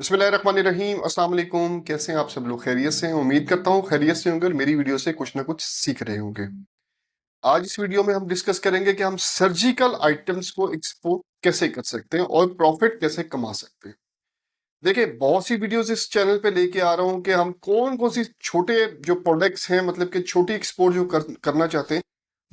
बिस्मिल्लाहिर्रहमानिर्रहीम अस्सलाम वालेकुम। कैसे हैं आप सब लोग? खैरियत से हैं? उम्मीद करता हूँ खैरियत से होंगे और मेरी वीडियो से कुछ ना कुछ सीख रहे होंगे। आज इस वीडियो में हम डिस्कस करेंगे कि हम सर्जिकल आइटम्स को एक्सपोर्ट कैसे कर सकते हैं और प्रॉफिट कैसे कमा सकते हैं। देखिए, बहुत सी वीडियोस इस चैनल पे लेके आ रहा हूँ कि हम कौन कौन सी छोटे जो प्रोडक्ट्स हैं, मतलब कि छोटी एक्सपोर्ट जो करना चाहते हैं,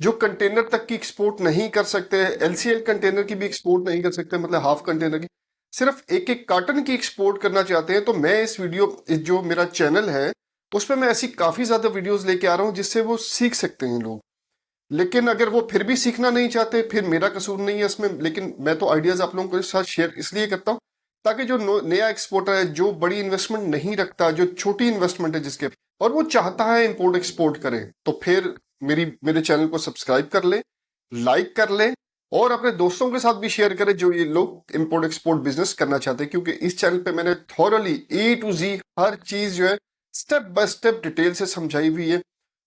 जो कंटेनर तक की एक्सपोर्ट नहीं कर सकते, एलसीएल कंटेनर की भी एक्सपोर्ट नहीं कर सकते, मतलब हाफ कंटेनर की, सिर्फ एक एक कार्टन की एक्सपोर्ट करना चाहते हैं। तो मैं इस वीडियो जो मेरा चैनल है उस पर मैं ऐसी काफी ज्यादा वीडियोस लेके आ रहा हूँ जिससे वो सीख सकते हैं लोग। लेकिन अगर वो फिर भी सीखना नहीं चाहते, फिर मेरा कसूर नहीं है इसमें, लेकिन मैं तो आइडियाज आप लोगों के साथ शेयर इसलिए करता हूँ ताकि जो नया एक्सपोर्टर है, जो बड़ी इन्वेस्टमेंट नहीं रखता, जो छोटी इन्वेस्टमेंट है जिसके, और वो चाहता है इंपोर्ट एक्सपोर्ट करे, तो फिर मेरे चैनल को सब्सक्राइब कर ले, लाइक कर ले और अपने दोस्तों के साथ भी शेयर करें जो ये लोग इंपोर्ट एक्सपोर्ट बिजनेस करना चाहते हैं। क्योंकि इस चैनल पे मैंने थॉरली ए टू जी हर चीज जो है स्टेप बाय स्टेप डिटेल से समझाई हुई है।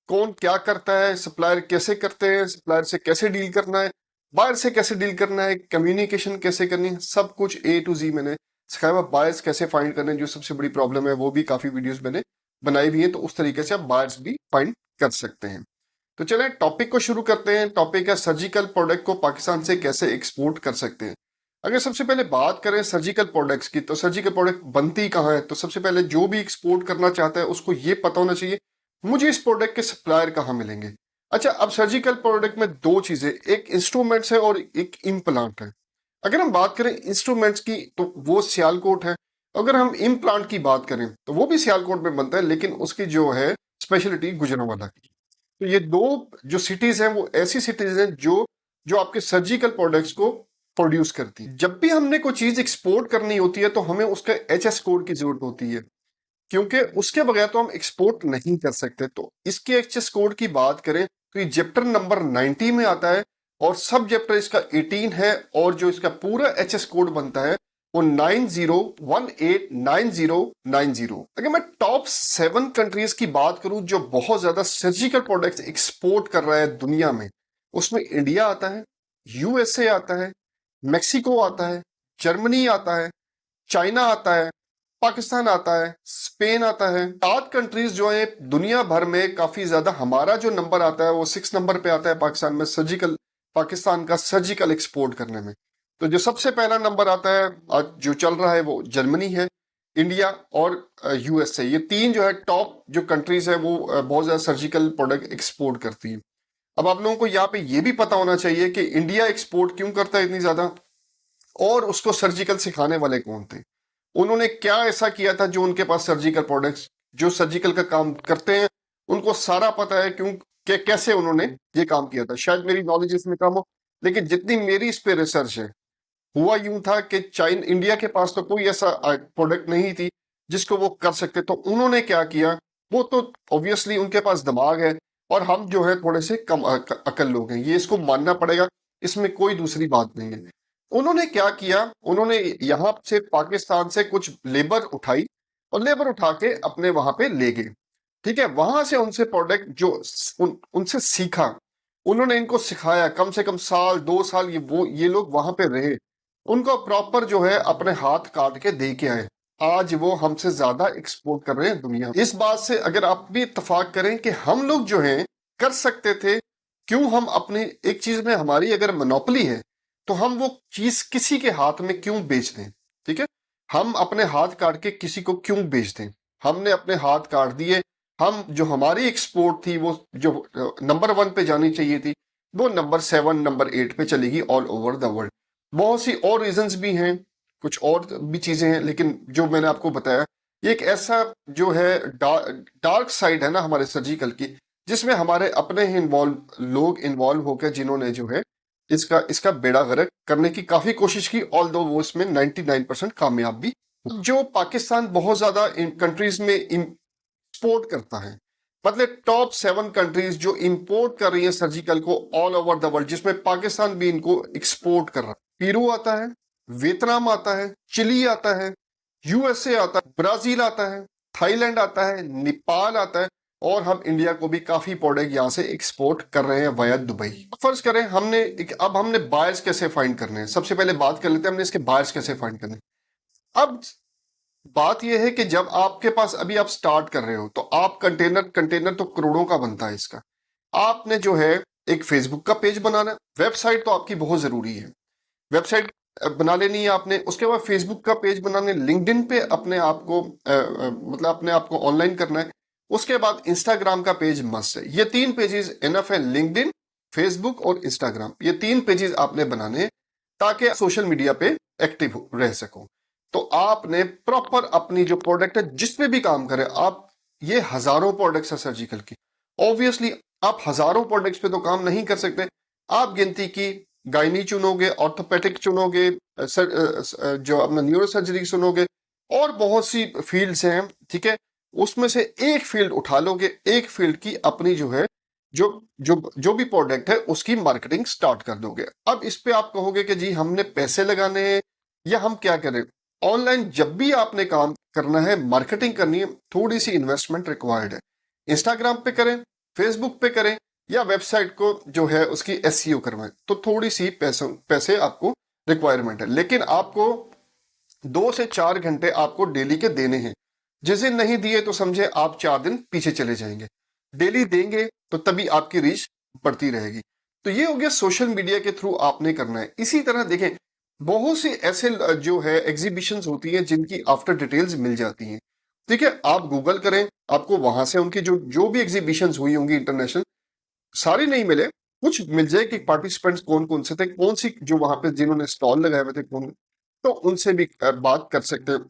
कौन क्या करता है, सप्लायर कैसे करते हैं, सप्लायर से कैसे डील करना है, बायर से कैसे डील करना है, कम्युनिकेशन कैसे करनी है, सब कुछ ए टू जी मैंने सिखाया हुआ। बायर्स कैसे फाइंड करने हैं, जो सबसे बड़ी प्रॉब्लम है, वो भी काफी वीडियोस मैंने बनाई हुई है, तो उस तरीके से आप बायर्स भी फाइंड कर सकते हैं। तो चलें टॉपिक को शुरू करते हैं। टॉपिक है सर्जिकल प्रोडक्ट को पाकिस्तान से कैसे एक्सपोर्ट कर सकते हैं। अगर सबसे पहले बात करें सर्जिकल प्रोडक्ट्स की, तो सर्जिकल प्रोडक्ट बनती कहाँ है? तो सबसे पहले जो भी एक्सपोर्ट करना चाहता है उसको ये पता होना चाहिए मुझे इस प्रोडक्ट के सप्लायर कहाँ मिलेंगे। अच्छा, अब सर्जिकल प्रोडक्ट में दो चीजें, एक इंस्ट्रूमेंट्स है और एक इम्प्लांट है। अगर हम बात करें इंस्ट्रूमेंट्स की तो वो सियालकोट है। अगर हम इम्प्लांट की बात करें तो वो भी सियालकोट में बनता है, लेकिन उसकी जो है स्पेशलिटी गुजरांवाला की। तो ये दो जो सिटीज हैं वो ऐसी सिटीज हैं जो जो आपके सर्जिकल प्रोडक्ट्स को प्रोड्यूस करती है। जब भी हमने कोई चीज एक्सपोर्ट करनी होती है तो हमें उसका एचएस कोड की जरूरत होती है, क्योंकि उसके बगैर तो हम एक्सपोर्ट नहीं कर सकते। तो इसके एचएस कोड की बात करें तो ये चैप्टर नंबर 90 में आता है और सब चैप्टर इसका 18 है, और जो इसका पूरा एचएस कोड बनता है वो 90189090। अगर मैं टॉप 7 कंट्रीज की बात करूं जो बहुत ज्यादा सर्जिकल प्रोडक्ट्स एक्सपोर्ट कर रहा है दुनिया में, उसमें इंडिया आता है, यूएसए आता है, मेक्सिको आता है, जर्मनी आता है, चाइना आता है, पाकिस्तान आता है, स्पेन आता है। 7 कंट्रीज जो है दुनिया भर में काफी ज्यादा। हमारा जो नंबर आता है वो 6 नंबर पे आता है पाकिस्तान में, सर्जिकल, पाकिस्तान का सर्जिकल एक्सपोर्ट करने में। तो जो सबसे पहला नंबर आता है आज जो चल रहा है वो जर्मनी है, इंडिया और यूएसए। ये तीन जो है टॉप जो कंट्रीज है वो बहुत ज्यादा सर्जिकल प्रोडक्ट एक्सपोर्ट करती है। अब आप लोगों को यहाँ पे ये भी पता होना चाहिए कि इंडिया एक्सपोर्ट क्यों करता है इतनी ज्यादा, और उसको सर्जिकल सिखाने वाले कौन थे, उन्होंने क्या ऐसा किया था जो उनके पास सर्जिकल प्रोडक्ट्स जो सर्जिकल का काम करते हैं उनको सारा पता है, क्यों कैसे उन्होंने ये काम किया था। शायद मेरी नॉलेज इसमें कम हो, लेकिन जितनी मेरी इस पे रिसर्च है, हुआ यूं था कि चाइना, इंडिया के पास तो कोई ऐसा प्रोडक्ट नहीं थी जिसको वो कर सकते। तो उन्होंने क्या किया, वो तो ऑब्वियसली उनके पास दिमाग है और हम जो है थोड़े से कम अकल लोग हैं, ये इसको मानना पड़ेगा, इसमें कोई दूसरी बात नहीं है। उन्होंने क्या किया, उन्होंने यहां से पाकिस्तान से कुछ लेबर उठाई और लेबर उठा के अपने वहां पे ले गए। ठीक है, वहां से उनसे प्रोडक्ट जो उनसे सीखा, उन्होंने इनको सिखाया, कम से कम साल 2 साल ये लोग वहां पे रहे, उनको प्रॉपर जो है अपने हाथ काट के दे के आए। आज वो हमसे ज्यादा एक्सपोर्ट कर रहे हैं दुनिया में। इस बात से अगर आप भी इत्तेफाक करें कि हम लोग जो हैं कर सकते थे, क्यों हम अपनी एक चीज में हमारी अगर मोनोपोली है तो हम वो चीज किसी के हाथ में क्यों बेच दें? ठीक है, हम अपने हाथ काट के किसी को क्यों बेच दें? हमने अपने हाथ काट दिए। हम जो हमारी एक्सपोर्ट थी वो जो नंबर 1 पे जानी चाहिए थी, वो नंबर 7 नंबर 8 पे चलेगी ऑल ओवर द वर्ल्ड। बहुत सी और रीजंस भी हैं, कुछ और भी चीजें हैं, लेकिन जो मैंने आपको बताया ये एक ऐसा जो है डार्क साइड है ना हमारे सर्जिकल की, जिसमें हमारे अपने ही लोग इन्वॉल्व होकर जिन्होंने जो है इसका इसका बेड़ा गर्क करने की काफी कोशिश की, ऑल दो वो इसमें 99% कामयाब भी हुए। जो पाकिस्तान बहुत ज्यादा कंट्रीज में इंपोर्ट करता है, मतलब टॉप 7 कंट्रीज जो इंपोर्ट कर रही है सर्जिकल को ऑल ओवर द वर्ल्ड, जिसमें पाकिस्तान भी इनको एक्सपोर्ट कर रहा है। पेरू आता है, वियतनाम आता है, चिली आता है, यूएसए आता है, ब्राजील आता है, थाईलैंड आता है, नेपाल आता है, और हम इंडिया को भी काफी प्रोडक्ट यहाँ से एक्सपोर्ट कर रहे हैं वाया दुबई। फर्ज करें अब हमने बायर्स कैसे फाइंड करने हैं। सबसे पहले बात कर लेते हैं हमने इसके बायर्स कैसे फाइंड करने हैं। अब बात यह है कि जब आपके पास अभी आप स्टार्ट कर रहे हो तो आप कंटेनर कंटेनर तो करोड़ों का बनता है इसका। आपने जो है एक फेसबुक का पेज बनाना है, वेबसाइट तो आपकी बहुत जरूरी है, वेबसाइट बना लेनी है आपने। उसके बाद फेसबुक का पेज बनाने, लिंक्डइन पे अपने आप को मतलब अपने आप को ऑनलाइन करना है। उसके बाद इंस्टाग्राम का पेज मस्ट है। ये तीन पेजेस इनफ है, लिंक्डइन, फेसबुक और इंस्टाग्राम, ये तीन पेजेस आपने बनाने हैं ताकि सोशल मीडिया पे एक्टिव रह सको। तो आपने प्रॉपर अपनी जो प्रोडक्ट है जिस पे भी काम करें आप, ये हजारों प्रोडक्ट्स है सर्जिकल की, ऑब्वियसली आप हजारों प्रोडक्ट्स पे तो काम नहीं कर सकते। आप गिनती की गायनी चुनोगे, ऑर्थोपेडिक चुनोगे, जो अपना न्यूरो सर्जरी चुनोगे, और बहुत सी फील्ड्स हैं, ठीक है। उसमें से एक फील्ड उठा लोगे, एक फील्ड की अपनी जो है जो जो जो भी प्रोडक्ट है उसकी मार्केटिंग स्टार्ट कर दोगे। अब इस पे आप कहोगे कि जी हमने पैसे लगाने हैं या हम क्या करें। ऑनलाइन जब भी आपने काम करना है, मार्केटिंग करनी है, थोड़ी सी इन्वेस्टमेंट रिक्वायर्ड है। इंस्टाग्राम पे करें, फेसबुक पे करें, या वेबसाइट को जो है उसकी एसईओ करवाएं, तो थोड़ी सी पैसे आपको रिक्वायरमेंट है। लेकिन आपको 2 से 4 घंटे आपको डेली के देने हैं। जिस दिन नहीं दिए तो समझे आप 4 दिन पीछे चले जाएंगे। डेली देंगे तो तभी आपकी रीच बढ़ती रहेगी। तो ये हो गया सोशल मीडिया के थ्रू आपने करना है। इसी तरह देखें, बहुत सी ऐसे जो है एग्जीबिशंस होती हैं जिनकी आफ्टर डिटेल्स मिल जाती हैं, ठीक है। आप गूगल करें, आपको वहां से उनकी जो जो भी एग्जीबिशंस हुई होंगी इंटरनेशनल, सारी नहीं मिले, कुछ मिल जाए कि पार्टिसिपेंट्स कौन कौन से थे, कौन सी जो वहां पे जिन्होंने स्टॉल लगाए हुए थे कौन, तो उनसे भी बात कर सकते हैं।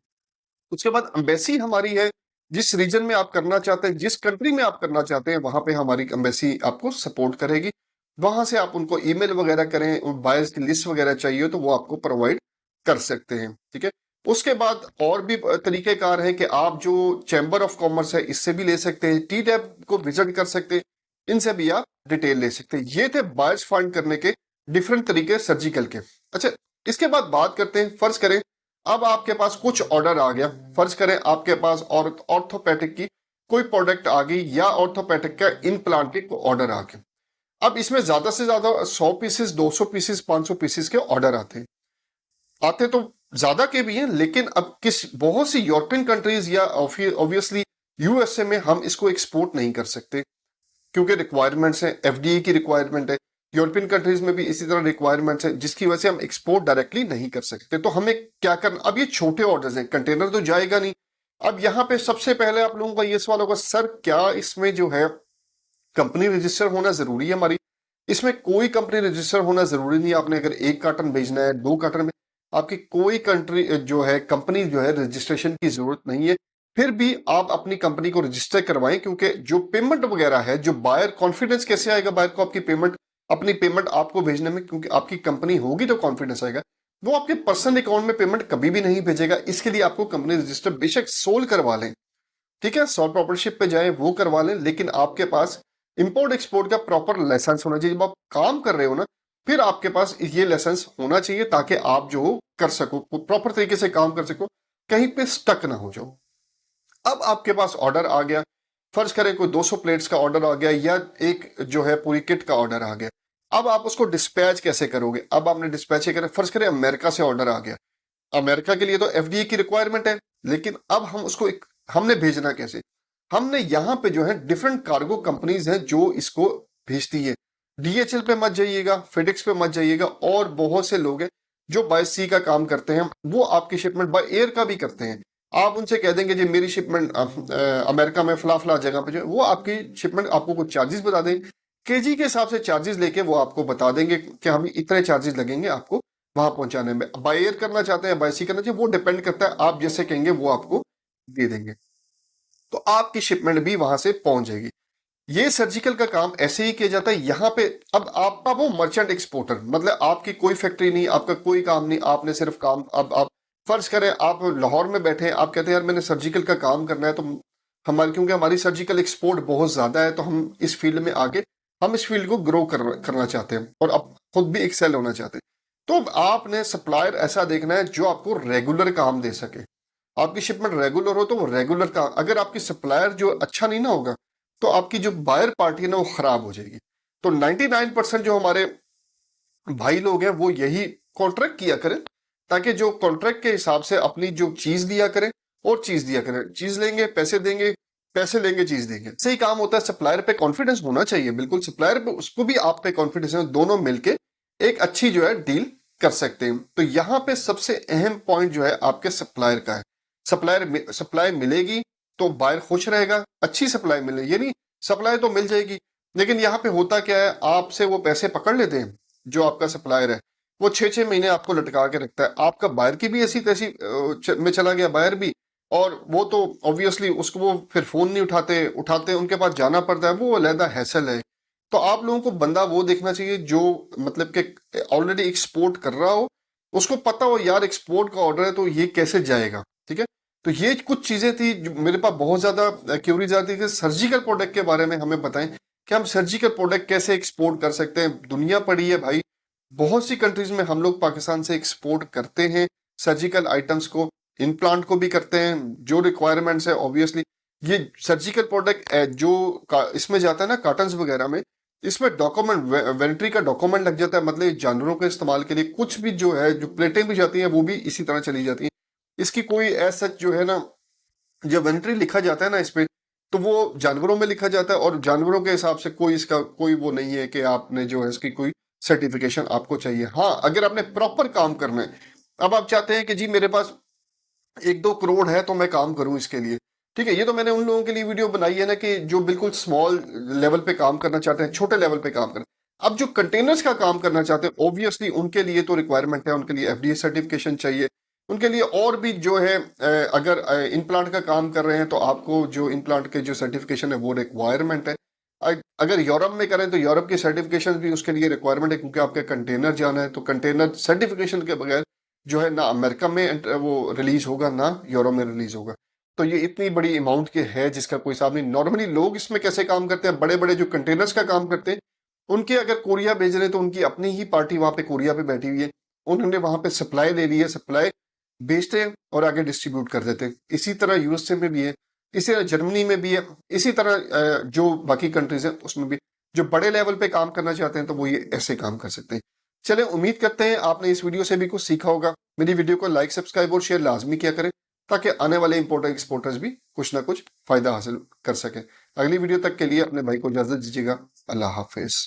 उसके बाद एम्बेसी हमारी है, जिस रीजन में आप करना चाहते हैं, जिस कंट्री में आप करना चाहते हैं, वहां पे हमारी एम्बेसी आपको सपोर्ट करेगी। वहां से आप उनको ईमेल वगैरह करें, बायर्स की लिस्ट वगैरह चाहिए तो वो आपको प्रोवाइड कर सकते हैं, ठीक है। उसके बाद और भी तरीकेकार है कि आप जो चैम्बर ऑफ कॉमर्स है इससे भी ले सकते हैं, टी टैब को विजिट कर सकते हैं, इनसे भी आप डिटेल ले सकते हैं। ये थे बायर्स फाइंड करने के डिफरेंट तरीके सर्जिकल के। अच्छा, इसके बाद बात करते हैं, फर्ज करें अब आपके पास कुछ ऑर्डर आ गया, फर्ज करें आपके पास और ऑर्थोपेडिक की कोई प्रोडक्ट आ गई या ऑर्थोपेडिक का इम्प्लांट के ऑर्डर आ गया। अब इसमें ज्यादा से ज्यादा 100 पीसेस, 200 पीसेस, 500 पीसेस के ऑर्डर आते हैं। आते तो ज्यादा के भी हैं, लेकिन अब किस बहुत सी यूरोपियन कंट्रीज या ऑब्वियसली यूएसए में हम इसको एक्सपोर्ट नहीं कर सकते क्योंकि रिक्वायरमेंट्स हैं, एफडीए की रिक्वायरमेंट है। यूरोपियन कंट्रीज में भी इसी तरह रिक्वायरमेंट्स है, जिसकी वजह से हम एक्सपोर्ट डायरेक्टली नहीं कर सकते। तो हमें क्या करना, अब ये छोटे ऑर्डर्स हैं, कंटेनर तो जाएगा नहीं। अब यहाँ पे सबसे पहले आप लोगों का ये सवाल होगा, सर क्या इसमें जो है कंपनी रजिस्टर होना जरूरी है हमारी? इसमें कोई कंपनी रजिस्टर होना जरूरी नहीं है। आपने अगर 1 कार्टन भेजना है, 2 कार्टन में, आपकी कोई कंट्री जो है कंपनी जो है रजिस्ट्रेशन की जरूरत नहीं है। फिर भी आप अपनी कंपनी को रजिस्टर करवाएं, क्योंकि जो पेमेंट वगैरह है, जो बायर कॉन्फिडेंस कैसे आएगा बायर को आपकी पेमेंट, अपनी पेमेंट आपको भेजने में, क्योंकि आपकी कंपनी होगी तो कॉन्फिडेंस आएगा। वो आपके पर्सनल अकाउंट में पेमेंट कभी भी नहीं भेजेगा। इसके लिए आपको कंपनी रजिस्टर बेशक सोल करवा लें, ठीक है, सॉल प्रॉपर्टरशिप पे जाए वो करवा लें, लेकिन आपके पास इंपोर्ट एक्सपोर्ट का प्रॉपर लाइसेंस होना चाहिए। जब आप काम कर रहे हो ना, फिर आपके पास ये लाइसेंस होना चाहिए ताकि आप जो कर सको, प्रॉपर तरीके से काम कर सको, कहीं पे स्टक ना हो जाओ। अब आपके पास ऑर्डर आ गया, फर्ज करें कोई 200 प्लेट्स का ऑर्डर आ गया या एक जो है पूरी किट का ऑर्डर आ गया। अब आप उसको डिस्पैच कैसे करोगे? अब आपने डिस्पैच करें, फर्ज करें अमेरिका से ऑर्डर आ गया। अमेरिका के लिए तो एफडीए की रिक्वायरमेंट है, लेकिन अब हम उसको हमने भेजना कैसे? हमने यहाँ पे जो है डिफरेंट कार्गो कंपनीज हैं जो इसको भेजती है। डीएचएल पे मत जाइएगा, फेडेक्स पे मत जाइएगा, और बहुत से लोग हैं जो बाय सी का काम करते हैं, वो आपकी शिपमेंट बाय एयर का भी करते हैं। आप उनसे कह देंगे जी मेरी शिपमेंट अमेरिका में फला फला जगह पे जो है, वो आपकी शिपमेंट आपको कुछ चार्जेस बता देंगे, केजी के हिसाब से चार्जेस लेके वो आपको बता देंगे कि हमें इतने चार्जेस लगेंगे आपको वहां पहुंचाने में। बाय एयर करना चाहते हैं, बाय सी करना चाहिए, वो डिपेंड करता है, आप जैसे कहेंगे वो आपको दे देंगे, तो आपकी शिपमेंट भी वहां से पहुंच जाएगी। ये सर्जिकल का काम ऐसे ही किया जाता है यहाँ पे। अब आपका वो मर्चेंट एक्सपोर्टर, मतलब आपकी कोई फैक्ट्री नहीं, आपका कोई काम नहीं, आपने सिर्फ काम, अब आप फर्ज करें आप लाहौर में बैठे हैं, आप कहते हैं यार मैंने सर्जिकल का काम करना है, तो हमारी क्योंकि हमारी सर्जिकल एक्सपोर्ट बहुत ज्यादा है, तो हम इस फील्ड में आगे हम इस फील्ड को ग्रो करना चाहते हैं और अब खुद भी एक्सेल होना चाहते हैं। तो आपने सप्लायर ऐसा देखना है जो आपको रेगुलर काम दे सके। आपकी शिपमेंट रेगुलर हो तो वो रेगुलर काम, अगर आपकी सप्लायर जो अच्छा नहीं ना होगा तो आपकी जो बायर पार्टी है ना वो खराब हो जाएगी। तो 99% जो हमारे भाई लोग हैं वो यही कॉन्ट्रैक्ट किया करें, ताकि जो कॉन्ट्रैक्ट के हिसाब से अपनी जो चीज दिया करें और चीज दिया करें, चीज लेंगे पैसे देंगे, पैसे लेंगे चीज देंगे। सही काम होता है। सप्लायर पे कॉन्फिडेंस होना चाहिए, बिल्कुल सप्लायर पे, उसको भी आप पे कॉन्फिडेंस है, दोनों मिलके एक अच्छी जो है डील कर सकते हैं। तो यहाँ पे सबसे अहम पॉइंट जो है आपके सप्लायर का है। सप्लाई मिलेगी तो बायर खुश रहेगा, अच्छी सप्लाई मिले, ये नहीं सप्लाई तो मिल जाएगी, लेकिन यहाँ पे होता क्या है, आपसे वो पैसे पकड़ लेते हैं। जो आपका सप्लायर है वो 6-6 महीने आपको लटका के रखता है। आपका बायर की भी ऐसी तैसी में चला गया बायर भी, और वो तो ऑब्वियसली उसको वो फिर फोन नहीं उठाते उनके पास जाना पड़ता है, वो अलहदा हैसल है। तो आप लोगों को बंदा वो देखना चाहिए जो मतलब कि ऑलरेडी एक्सपोर्ट कर रहा हो, उसको पता हो यार एक्सपोर्ट का ऑर्डर है तो ये कैसे जाएगा। ठीक है, तो ये कुछ चीजें थी जो मेरे पास बहुत ज्यादा क्यूरीज आती थी कि सर्जिकल प्रोडक्ट के बारे में हमें बताएं कि हम सर्जिकल प्रोडक्ट कैसे एक्सपोर्ट कर सकते हैं। दुनिया पड़ी है भाई, बहुत सी कंट्रीज में हम लोग पाकिस्तान से एक्सपोर्ट करते हैं सर्जिकल आइटम्स को, इम्प्लांट को भी करते हैं, जो रिक्वायरमेंट्स है ऑब्वियसली। ये सर्जिकल प्रोडक्ट जो इसमें जाता है ना कार्टन्स वगैरह में, इसमें डॉक्यूमेंट वेंट्री का डॉक्यूमेंट लग जाता है, मतलब जानवरों के इस्तेमाल के लिए कुछ भी जो है, जो प्लेटें भी जाती हैं वो भी इसी तरह चली जाती हैं। इसकी कोई ऐसा जो है ना, जब वेंट्री लिखा जाता है ना इस पे, तो वो जानवरों में लिखा जाता है और जानवरों के हिसाब से कोई इसका कोई वो नहीं है कि आपने जो है इसकी कोई सर्टिफिकेशन आपको चाहिए। हाँ, अगर आपने प्रॉपर काम करना है, अब आप चाहते हैं कि जी मेरे पास 1-2 करोड़ है तो मैं काम करूं इसके लिए, ठीक है, ये तो मैंने उन लोगों के लिए वीडियो बनाई है ना कि जो बिल्कुल स्मॉल लेवल पे काम करना चाहते हैं, छोटे लेवल पे काम करना। अब जो कंटेनर्स का काम करना चाहते हैं ऑब्वियसली उनके लिए तो रिक्वायरमेंट है, उनके लिए एफडीए सर्टिफिकेशन चाहिए, उनके लिए और भी जो है अगर इम्प्लांट का काम कर रहे हैं तो आपको जो इम्प्लांट के जो सर्टिफिकेशन है वो रिक्वायरमेंट है। अगर यूरोप में करें तो यूरोप की सर्टिफिकेशन भी उसके लिए रिक्वायरमेंट है, क्योंकि आपके कंटेनर जाना है, तो कंटेनर सर्टिफिकेशन के बगैर जो है ना अमेरिका में वो रिलीज होगा ना यूरोप में रिलीज होगा। तो ये इतनी बड़ी अमाउंट के है जिसका कोई हिसाब नहीं। नॉर्मली लोग इसमें कैसे काम करते हैं, बड़े बड़े जो कंटेनर्स का काम करते हैं, उनके अगर कोरिया भेज रहे हैं तो उनकी अपनी ही पार्टी वहां पे कोरिया पे बैठी हुई है, उन्होंने वहां पे सप्लाई ले ली है, सप्लाई बेचते हैं और आगे डिस्ट्रीब्यूट कर देते हैं। इसी तरह यूएसए में भी है, इसी तरह जर्मनी में भी है, इसी तरह जो बाकी कंट्रीज हैं उसमें भी जो बड़े लेवल पे काम करना चाहते हैं तो वो ये ऐसे काम कर सकते हैं। चले, उम्मीद करते हैं आपने इस वीडियो से भी कुछ सीखा होगा। मेरी वीडियो को लाइक सब्सक्राइब और शेयर लाजमी किया करें ताकि आने वाले इंपोर्टर एक्सपोर्टर्स भी कुछ ना कुछ फायदा हासिल कर सकें। अगली वीडियो तक के लिए अपने भाई को इजाजत दीजिएगा। अल्लाह हाफिज।